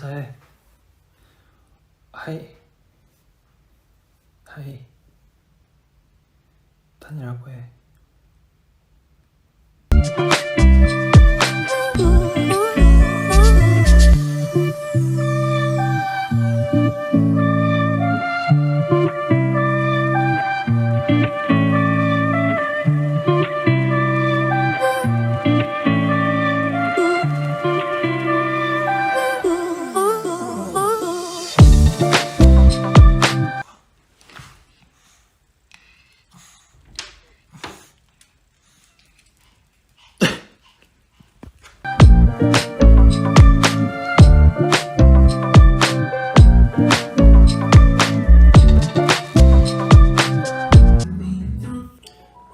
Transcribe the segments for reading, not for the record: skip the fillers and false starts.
인사해. 하이. 하이. 다니라고 해.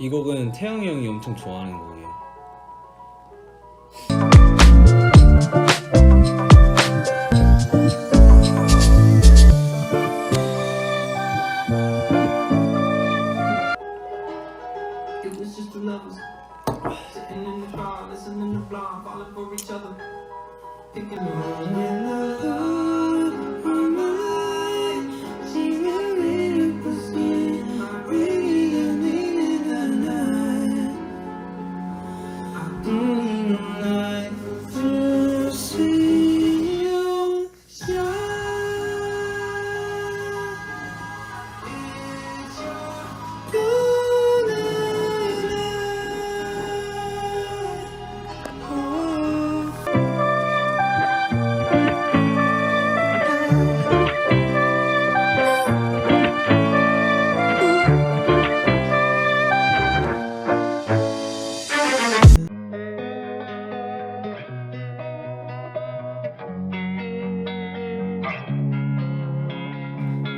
이 곡은 태영이 형이 엄청 좋아하는 곡이에요.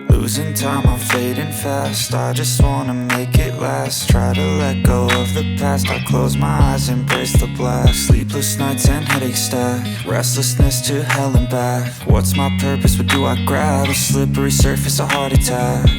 Losing time, I'm fading fast. I just wanna make it last. Try to let go of the past. I close my eyes, embrace the blast. Sleepless nights and headaches stack. Restlessness to hell and back. What's my purpose? What do I grab? A slippery surface, a heart attack.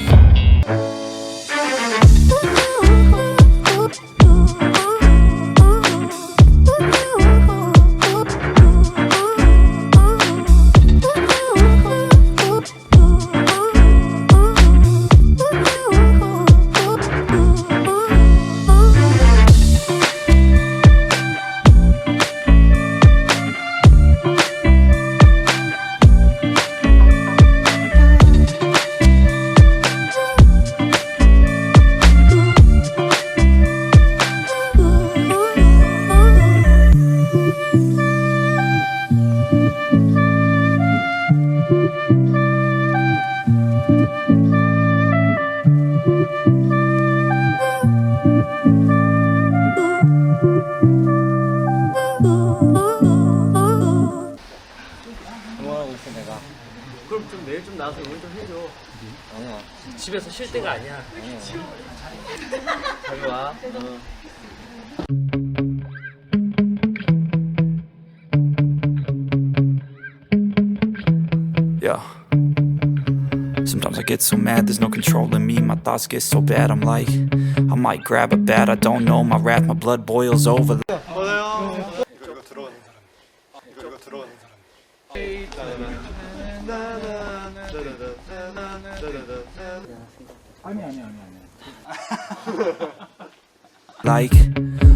응원하고 있어 내가. 그럼 좀 내일 좀 나와서 응원 좀 해줘. 아니야. 집에서 쉴 때가 아니야. 잘 와. Yeah. Sometimes I get so mad, there's no controlling me. My thoughts get so bad, I'm like, I might grab a bat, I don't know. My wrath, my blood boils over. 이거 들어오는 사람. 이거 들어오는 사람. Like,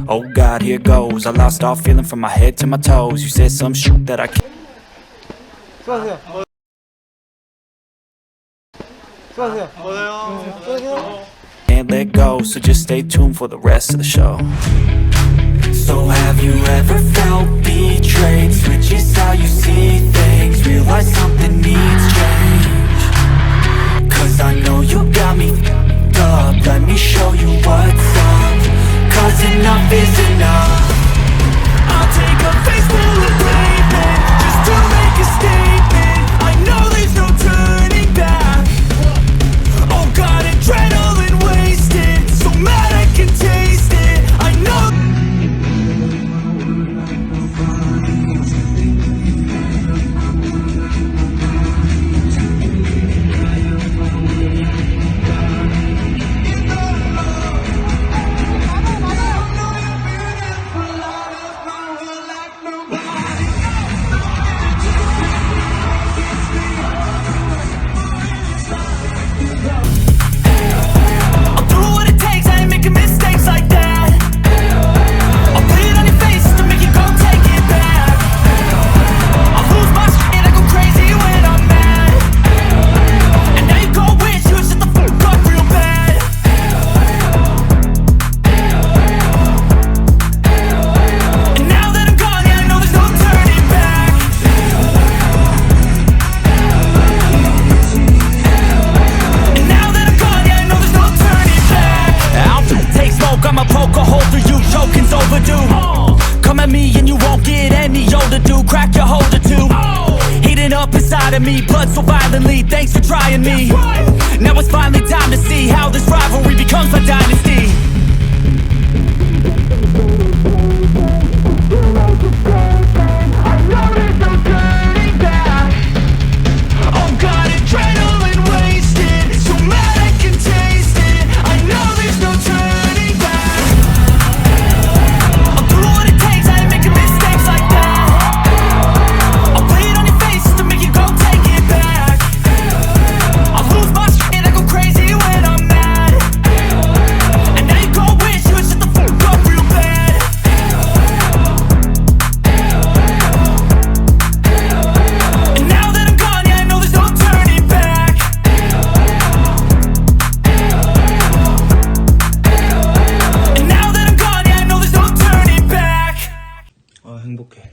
oh God, here goes. I lost all feeling from my head to my toes. You said some shit that I can't. 수고하세요. Can't let go, so just stay tuned for the rest of the show. So have you ever felt betrayed? Switches how you see things, realize something needs change. Cause I know you got me f***ed up, let me show you what's up. Cause enough is enough. I'll take a face full of pavement, just to make a statement. I know there's no turning back. Oh God, adrenaline wasted, so mad I can taste it. I know. inside of me, blood so violently, thanks for trying me. Now it's finally time to see how this rivalry becomes a dynasty. Oh God, adrenaline wasted, so mad I can taste it. I know there's no turning back. I'll do what it takes, I ain't making mistakes like that. I'll play it on your face just to make you go take it back. I'll lose my shit, I go crazy when I'm mad. And now you go wish you would shut the fuck up real bad. And now that I'm gone, yeah, I know there's no turning back. And now that I'm gone, yeah, I know there's no turning back. 아 행복해.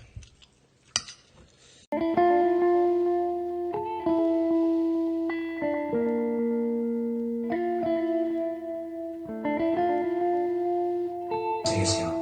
안녕히 계세요.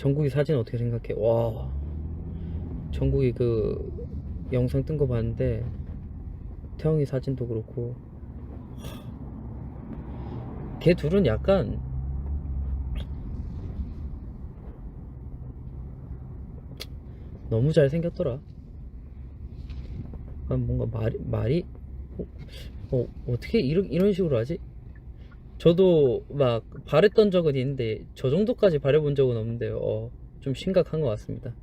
정국이 사진 어떻게 생각해? 와, 정국이 그 영상 뜬 거 봤는데 태영이 사진도 그렇고 걔 둘은 약간 너무 잘생겼더라. 뭔가 말이 어떻게 이런 식으로 하지? 저도 막 바랬던 적은 있는데 저 정도까지 바래본 적은 없는데요. 좀 심각한 것 같습니다.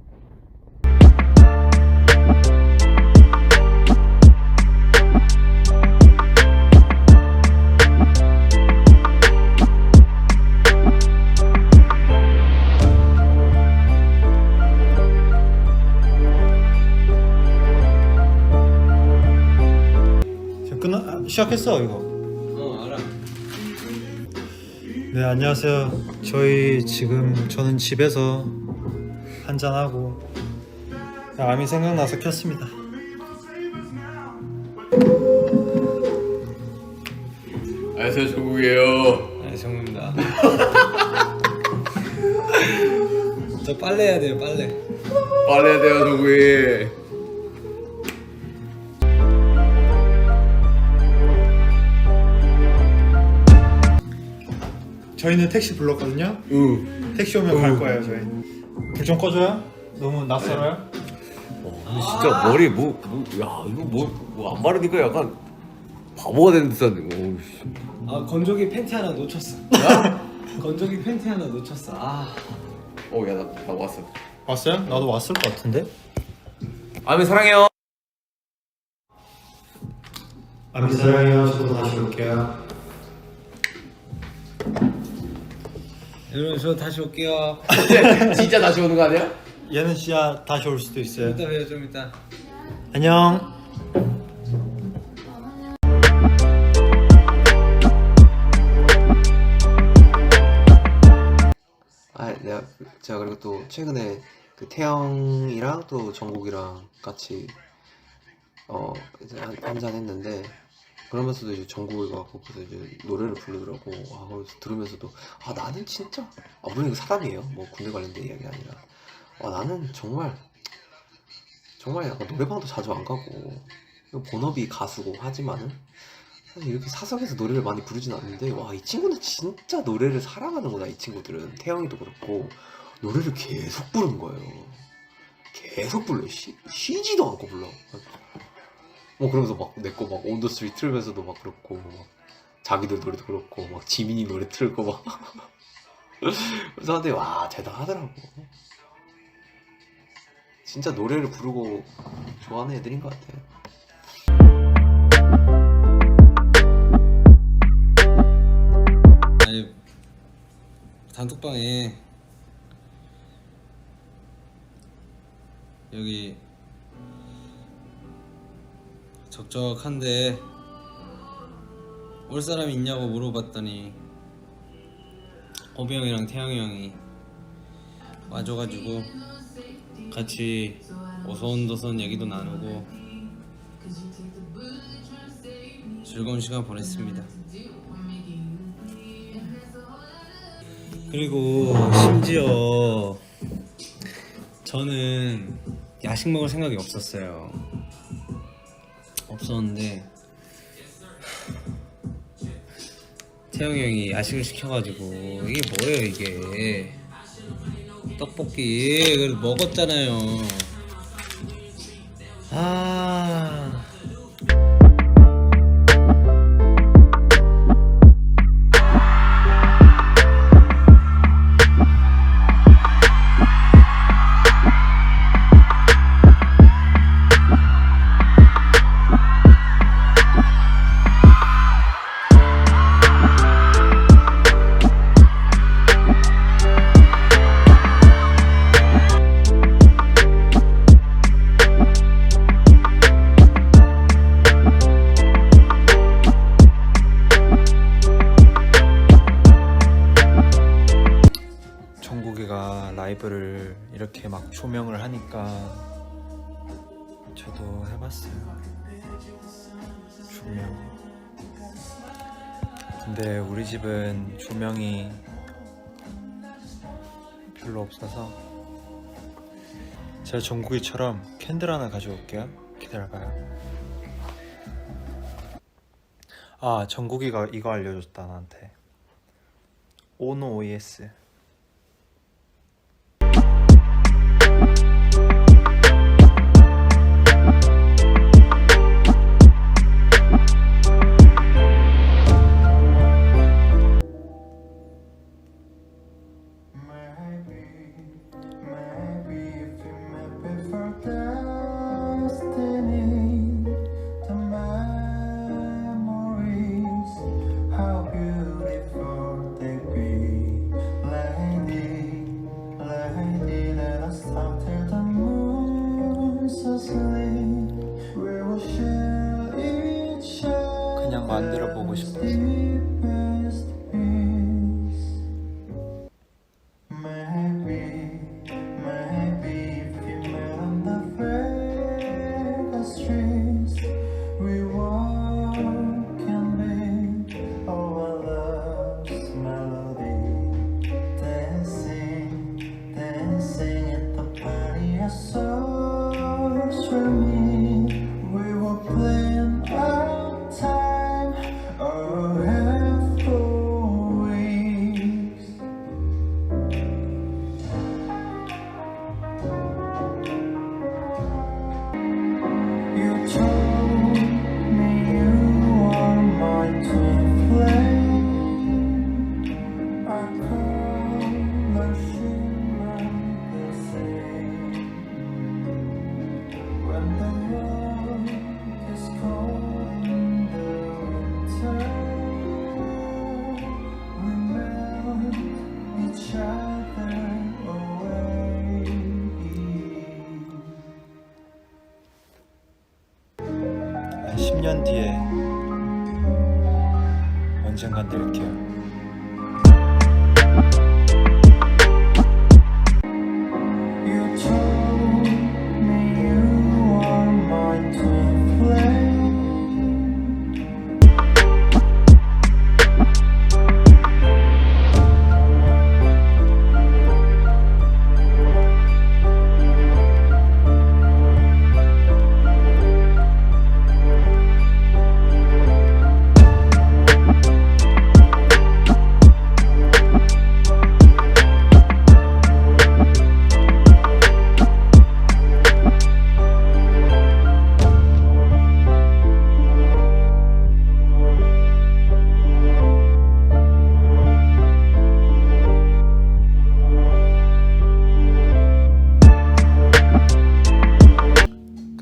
시작했어 이거. 알아. 네, 안녕하세요. 저는 집에서 한잔하고 암이 생각나서 켰습니다. 안녕하세요, 조국이에요. 네, 정우입니다. 저 빨래 해야 돼요, 빨래. 빨래해야 돼요, 조국이. 저희는 택시 불렀거든요. 택시 오면 갈 거예요 저희. 불 좀 꺼줘요? 너무 낯설어요? 근데 진짜 머리 야 이거 뭐 안 바르니까 약간 바보가 되는 듯한데. 어우 씨. 아, 건조기 팬티 하나 놓쳤어. 건조기 팬티 하나 놓쳤어. 아. 야 나 왔어. 왔어요? 나도 왔을 것 같은데? 아미 사랑해요. 암이 사랑해요. 저도 다시 올게요. 여러분, 저 다시 올게요. 진짜 다시 오는 거 아니야? 얘는 진짜 다시 올 수도 있어요. 이따 봬요, 좀 이따. 안녕. 제가 그리고 또 최근에 그 태영이랑 또 정국이랑 같이 이제 한잔 했는데, 그러면서도 이제 정국이가 거기서 이제 노래를 부르더라고. 그래서 들으면서도 나는 진짜 물론 이거 사람이에요. 뭐 군대 관련된 이야기 아니라 나는 정말 약간 노래방도 자주 안 가고 본업이 가수고 하지만은 사실 이렇게 사석에서 노래를 많이 부르진 않는데, 이 친구는 진짜 노래를 사랑하는구나. 이 친구들은 태영이도 그렇고 노래를 계속 부르는 거예요. 계속 불러. 쉬지도 않고 불러. 그러면서 막 내 거 막 온 더 스트리트 틀면서도 막 그렇고, 막 자기들 노래도 그렇고, 막 지민이 노래 틀고 막. 그래서 근데 대단하더라고. 진짜 노래를 부르고 좋아하는 애들인 것 같아. 아니, 단톡방에 여기 적적한데 올 사람 있냐고 물어봤더니 호비 형이랑 태영이 형이 와줘가지고 같이 오손도손 얘기도 나누고 즐거운 시간 보냈습니다. 그리고 심지어 저는 야식 먹을 생각이 없었는데 태영이 형이 야식을 시켜가지고, 이게 뭐예요 이게, 떡볶이 그래도 먹었잖아요. 정국이가 라이브를 이렇게 막 조명을 하니까 저도 해봤어요. 조명. 근데 우리 집은 조명이 별로 없어서 제가 정국이처럼 캔들 하나 가져올게요. 기다려봐요. 정국이가 이거 알려줬다 나한테. 오노 OS. How beautiful they be. 만들어 보고 싶어서. 한 10년 뒤에 언젠간 낼게요.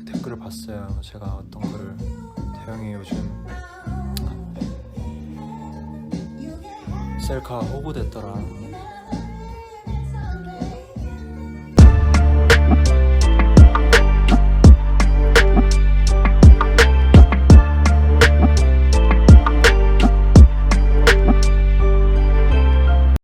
댓글을 봤어요. 제가 어떤 글을 태영이 요즘 셀카 호구됐더라.